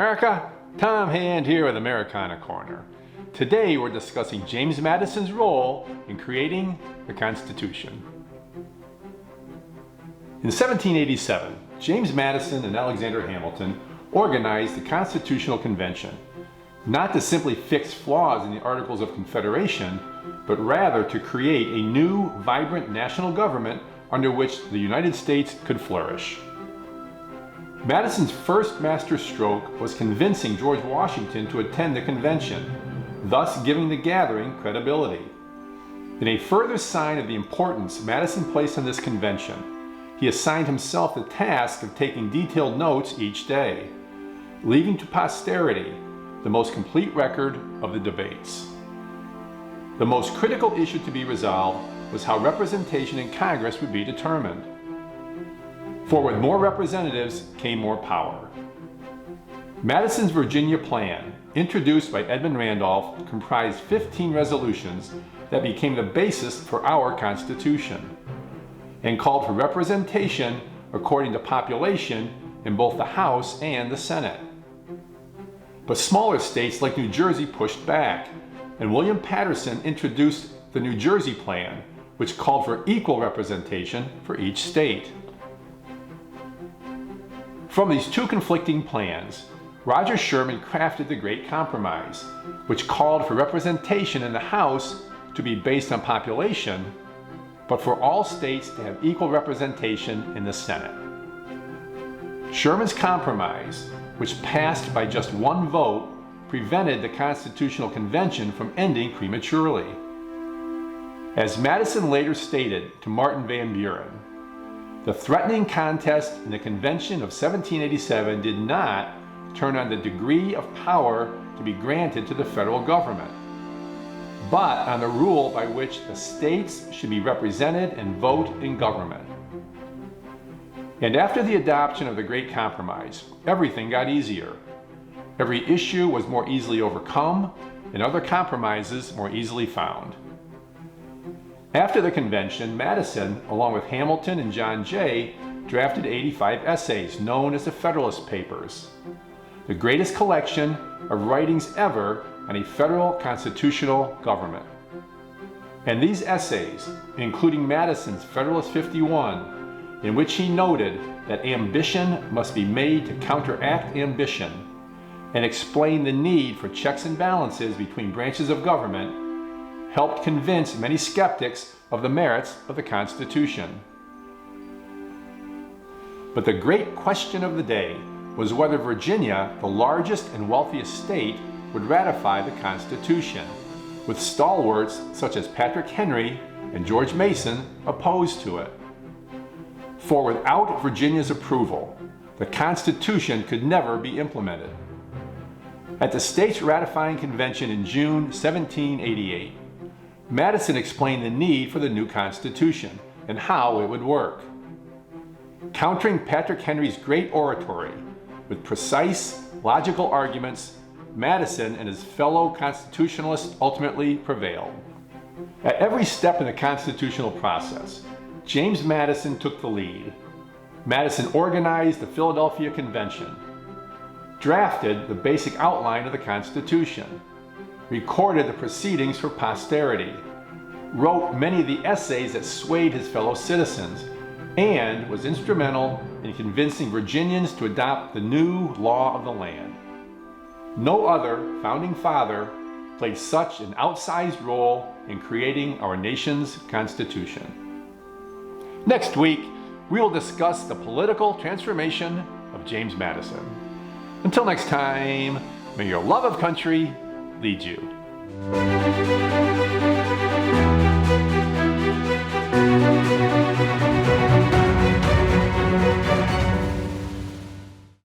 America, Tom Hand here with Americana Corner. Today we're discussing James Madison's role in creating the Constitution. In 1787, James Madison and Alexander Hamilton organized the Constitutional Convention, not to simply fix flaws in the Articles of Confederation, but rather to create a new, vibrant national government under which the United States could flourish. Madison's first masterstroke was convincing George Washington to attend the convention, thus giving the gathering credibility. In a further sign of the importance Madison placed on this convention, he assigned himself the task of taking detailed notes each day, leaving to posterity the most complete record of the debates. The most critical issue to be resolved was how representation in Congress would be determined. For with more representatives came more power. Madison's Virginia Plan, introduced by Edmund Randolph, comprised 15 resolutions that became the basis for our Constitution, and called for representation according to population in both the House and the Senate. But smaller states like New Jersey pushed back, and William Paterson introduced the New Jersey Plan, which called for equal representation for each state. From these two conflicting plans, Roger Sherman crafted the Great Compromise, which called for representation in the House to be based on population, but for all states to have equal representation in the Senate. Sherman's compromise, which passed by just one vote, prevented the Constitutional Convention from ending prematurely. As Madison later stated to Martin Van Buren, the threatening contest in the Convention of 1787 did not turn on the degree of power to be granted to the federal government, but on the rule by which the states should be represented and vote in government. And after the adoption of the Great Compromise, everything got easier. Every issue was more easily overcome, and other compromises more easily found. After the convention, Madison, along with Hamilton and John Jay, drafted 85 essays known as the Federalist Papers, the greatest collection of writings ever on a federal constitutional government. And these essays, including Madison's Federalist 51, in which he noted that ambition must be made to counteract ambition, and explained the need for checks and balances between branches of government, helped convince many skeptics of the merits of the Constitution. But the great question of the day was whether Virginia, the largest and wealthiest state, would ratify the Constitution, with stalwarts such as Patrick Henry and George Mason opposed to it. For without Virginia's approval, the Constitution could never be implemented. At the state's ratifying convention in June 1788, Madison explained the need for the new Constitution and how it would work. Countering Patrick Henry's great oratory with precise, logical arguments, Madison and his fellow constitutionalists ultimately prevailed. At every step in the constitutional process, James Madison took the lead. Madison organized the Philadelphia Convention, drafted the basic outline of the Constitution, recorded the proceedings for posterity, wrote many of the essays that swayed his fellow citizens, and was instrumental in convincing Virginians to adopt the new law of the land. No other founding father played such an outsized role in creating our nation's Constitution. Next week, we will discuss the political transformation of James Madison. Until next time, may your love of country lead you.